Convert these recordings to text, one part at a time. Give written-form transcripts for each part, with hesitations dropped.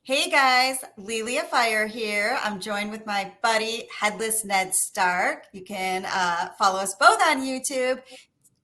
Hey guys, LeLeAfire here. I'm joined with my buddy, Headless Ned Stark. You can follow us both on YouTube.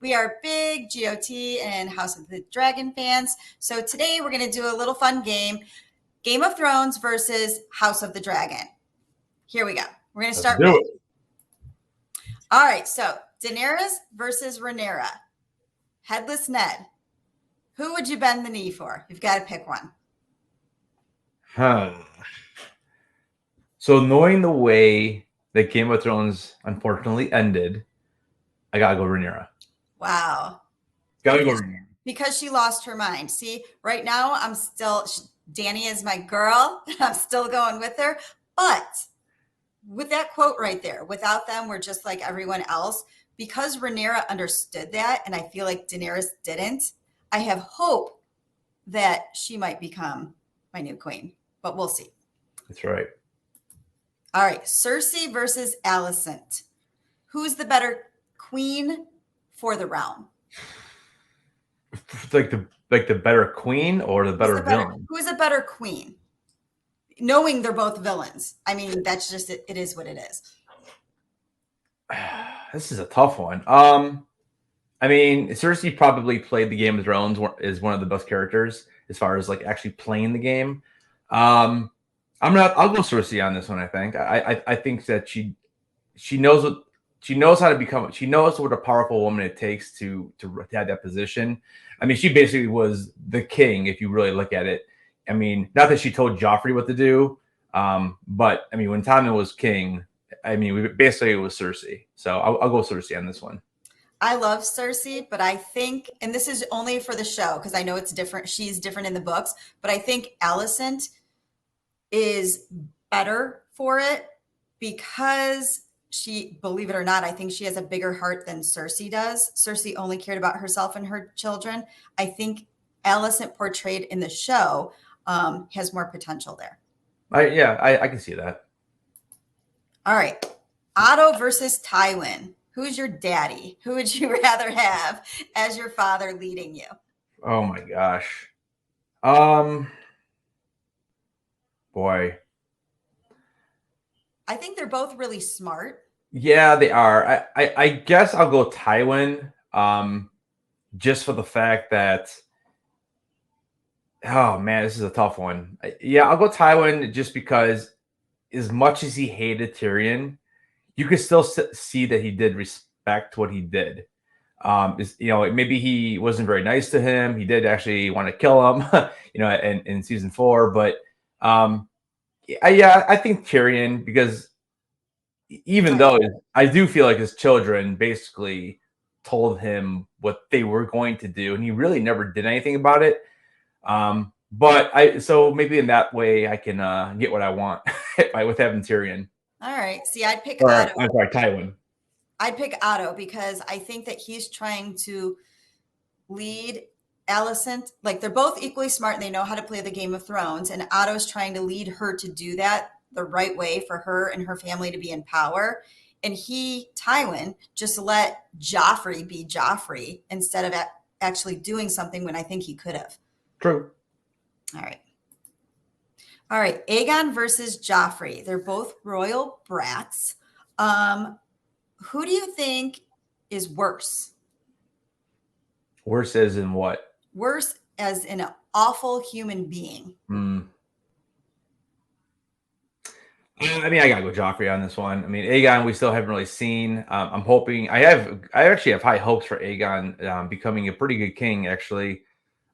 We are big GOT and House of the Dragon fans. So today we're going to do a little fun game, Game of Thrones versus House of the Dragon. Here we go. We're going to Let's start do with. it. All right, so Daenerys versus Rhaenyra. Headless Ned. Who would you bend the knee for? You've got to pick one. Huh. So knowing the way that Game of Thrones unfortunately ended, I gotta go Rhaenyra. Wow. Gotta go Rhaenyra. Because she lost her mind. See, right now I'm still, Danny is my girl. I'm still going with her. But with that quote right there, without them, we're just like everyone else. Because Rhaenyra understood that, and I feel like Daenerys didn't, I have hope that she might become my new queen. But we'll see. That's right. All right, Cersei versus Alicent. Who's the better queen for the realm? Like the better queen or the better villain? Who's a better queen? Knowing they're both villains. I mean, that's just it. It is what it is. This is a tough one. I mean, Cersei probably played the Game of Thrones, is one of the best characters as far as like actually playing the game. I'll go Cersei on this one. I think I think that she knows what she knows how to become. She knows what a powerful woman it takes to have that position. I mean, she basically was the king if you really look at it. I mean, not that she told Joffrey what to do, but I mean, when Tommen was king, I mean, basically it was Cersei. So I'll go Cersei on this one. I love Cersei, but I think, and this is only for the show because I know it's different. She's different in the books, but I think Alicent is better for it because she, believe it or not, I think she has a bigger heart than Cersei does. Cersei only cared about herself and her children. I think Alicent portrayed in the show has more potential there. I can see that. All right. Otto versus Tywin. Who's your daddy? Who would you rather have as your father leading you? Oh my gosh. Boy. I think they're both really smart. Yeah, they are. I guess I'll go Tywin. Just for the fact that, oh man, this is a tough one. Yeah, I'll go Tywin just because as much as he hated Tyrion, you could still see that he did respect what he did. Maybe he wasn't very nice to him. He did actually want to kill him, in season 4. But I think Tyrion, because even though I do feel like his children basically told him what they were going to do, and he really never did anything about it. So maybe in that way I can get what I want with having Tyrion. All right. See, I'd pick Or, Otto. I'm sorry, Tywin. I'd pick Otto because I think that he's trying to lead Alicent. Like they're both equally smart and they know how to play the Game of Thrones. And Otto's trying to lead her to do that the right way for her and her family to be in power. And Tywin, just let Joffrey be Joffrey instead of actually doing something when I think he could have. True. All right. All right. Aegon versus Joffrey. They're both royal brats. Who do you think is worse? Worse as in what? Worse as in an awful human being. I mean, I gotta go Joffrey on this one. I mean, Aegon, we still haven't really seen. I'm hoping. I actually have high hopes for Aegon becoming a pretty good king, actually.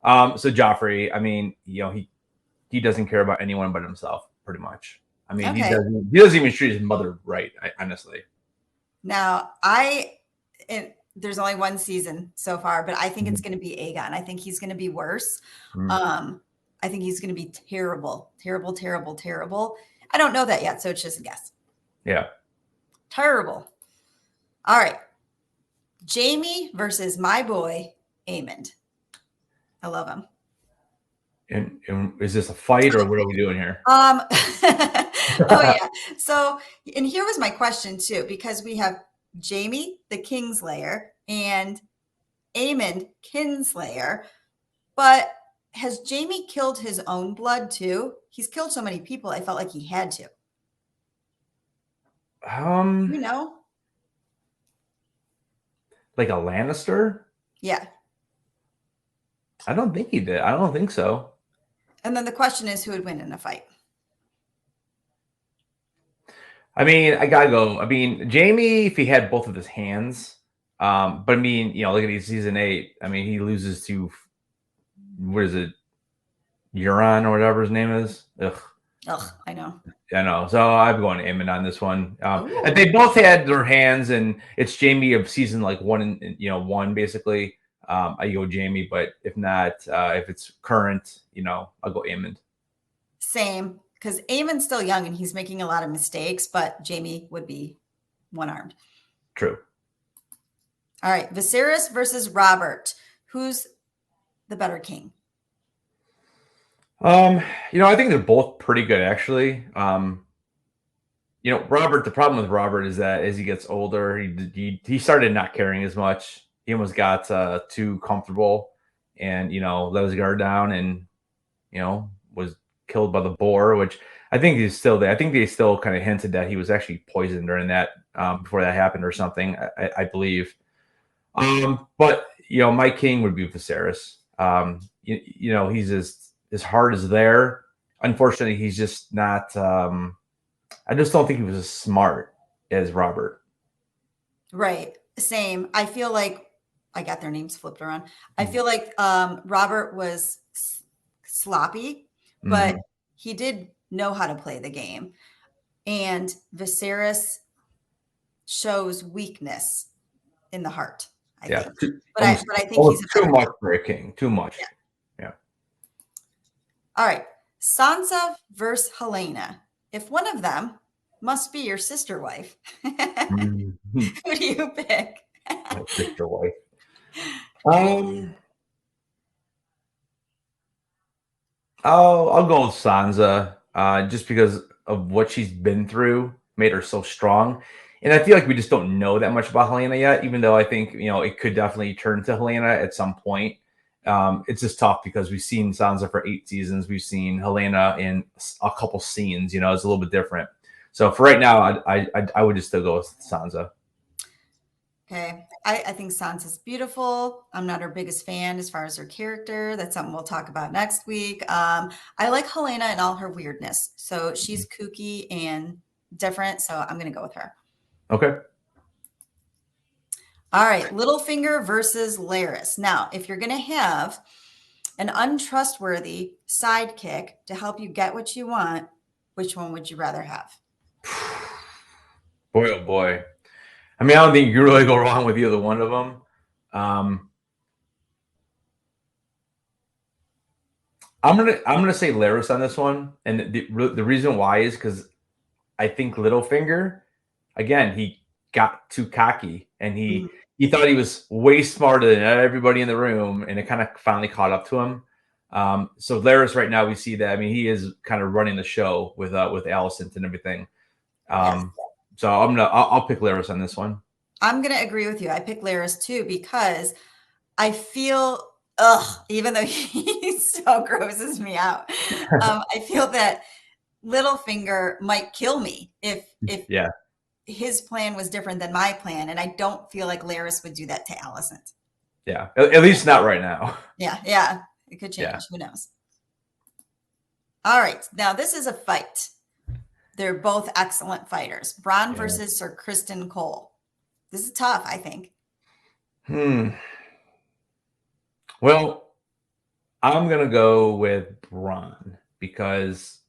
So Joffrey, I mean, he doesn't care about anyone but himself, pretty much. I mean, Okay. he doesn't even treat his mother right, honestly. Now, there's only one season so far, but I think it's going to be Aegon. I think he's going to be worse. I think he's going to be terrible, terrible, terrible, terrible. I don't know that yet, so it's just a guess. Yeah. Terrible. All right. Jaime versus my boy, Aemond. I love him. And is this a fight or what are we doing here? Oh yeah. So, and here was my question too, because we have Jaime, the Kingslayer, and Aemond, Kinslayer, but has Jamie killed his own blood too? He's killed so many people. I felt like he had to. You know? Like a Lannister? Yeah. I don't think he did. I don't think so. And then the question is, who would win in a fight? I mean, I gotta go. I mean, Jamie, if he had both of his hands, but I mean, look at season 8. I mean, he loses to what is it, Euron or whatever his name is. Ugh. I know. I know. So I'm going to Aemon on this one. Ooh. And they both had their hands, and it's Jamie of season like 1 basically. I go Jamie, but if not, if it's current, I'll go Aemon. Same, because Aemon's still young and he's making a lot of mistakes, but Jamie would be one-armed. True. All right, Viserys versus Robert. Who's the better king? I think they're both pretty good, actually. Robert, the problem with Robert is that as he gets older, he started not caring as much. He almost got too comfortable and, let his guard down and, was killed by the boar, which I think he's still there. I think they still kind of hinted that he was actually poisoned during that, before that happened or something, I believe. But, my king would be Viserys. He's his heart is there. Unfortunately, he's just not, I just don't think he was as smart as Robert. Right. Same. I feel like I got their names flipped around. I feel like Robert was sloppy, but he did know how to play the game. And Viserys shows weakness in the heart, I think. But I think he's too much for a king. Too much. Yeah. All right. Sansa versus Helena. If one of them must be your sister wife, who do you pick? My sister wife. I'll go with Sansa, just because of what she's been through, made her so strong. And I feel like we just don't know that much about Helena yet, even though I think, it could definitely turn to Helena at some point. It's just tough because we've seen Sansa for 8 seasons. We've seen Helena in a couple scenes, it's a little bit different. So for right now, I would just still go with Sansa. Okay. I think Sansa's beautiful. I'm not her biggest fan as far as her character. That's something we'll talk about next week. I like Helena and all her weirdness. So she's kooky and different. So I'm going to go with her. Okay. All right. Littlefinger versus Larys. Now, if you're going to have an untrustworthy sidekick to help you get what you want, which one would you rather have? Boy, oh boy. I mean, I don't think you can really go wrong with either one of them. I'm gonna say Larys on this one, and the reason why is because I think Littlefinger, again, he got too cocky, and he thought he was way smarter than everybody in the room, and it kind of finally caught up to him. So Larys right now, we see that. I mean, he is kind of running the show with Alicent and everything. Yes. So I'll pick Larys on this one. I'm going to agree with you. I pick Larys too because I feel, even though he so grosses me out, I feel that Littlefinger might kill me if his plan was different than my plan, and I don't feel like Larys would do that to Alicent. Yeah, at least not right now. Yeah, it could change. Who knows? All right, now this is a fight. They're both excellent fighters. Bronn versus Sir Criston Cole. This is tough, I think. Well, I'm going to go with Bronn because,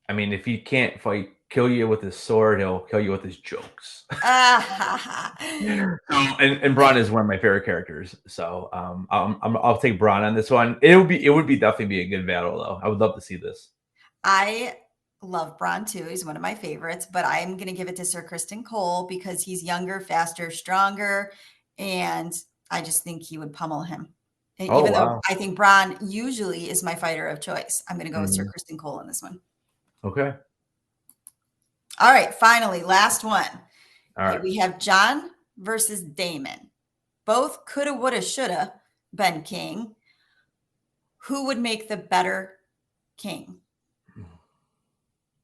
I mean, if he can't kill you with his sword, he'll kill you with his jokes. And Bronn is one of my favorite characters. So I'll take Bronn on this one. It would definitely be a good battle, though. I would love to see this. I love Bronn too. He's one of my favorites, but I'm going to give it to Sir Criston Cole because he's younger, faster, stronger, and I just think he would pummel him. Even though I think Bronn usually is my fighter of choice, I'm going to go with Sir Criston Cole in this one. Okay. All right. Finally, last one. All right. We have Jon versus Daemon. Both coulda, woulda, shoulda been king. who would make the better king?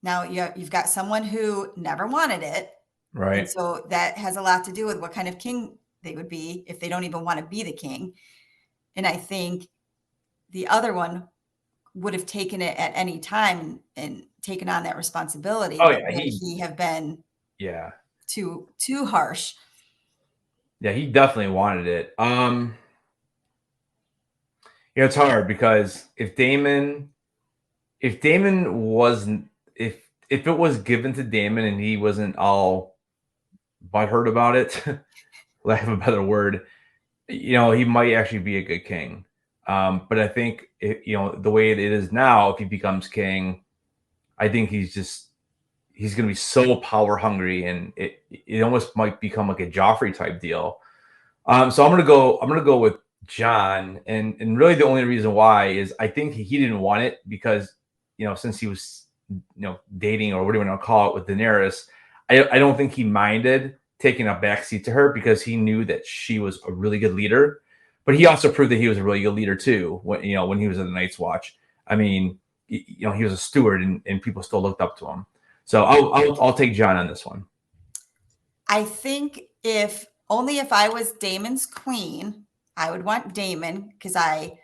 Now you've got someone who never wanted it. And Right. so that has a lot to do with what kind of king they would be if they don't even want to be the king. And I think the other one would have taken it at any time and taken on that responsibility, Oh but yeah, would he have been yeah. too harsh? Yeah, he definitely wanted it. It's hard because if Damon wasn't if it was given to Damon and he wasn't all butthurt about it, lack of a better word, he might actually be a good king. But I think the way it is now, if he becomes king, I think he's going to be so power hungry, and it almost might become like a Joffrey type deal. So I'm gonna go with John, and really the only reason why is I think he didn't want it because since he was dating, or what do you want to call it, with Daenerys, I don't think he minded taking a backseat to her because he knew that she was a really good leader, but he also proved that he was a really good leader too when he was in the Night's Watch. I mean, he was a steward, and people still looked up to him. So I'll take John on this one. I think if I was Damon's queen, I would want Damon because I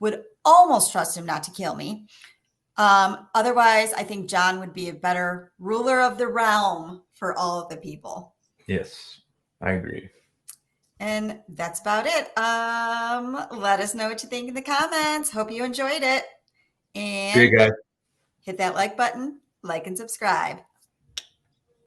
would almost trust him not to kill me. Otherwise, I think John would be a better ruler of the realm for all of the people. Yes, I agree. And that's about it. Let us know what you think in the comments. Hope you enjoyed it. See you And guys. hit that like button, like and subscribe.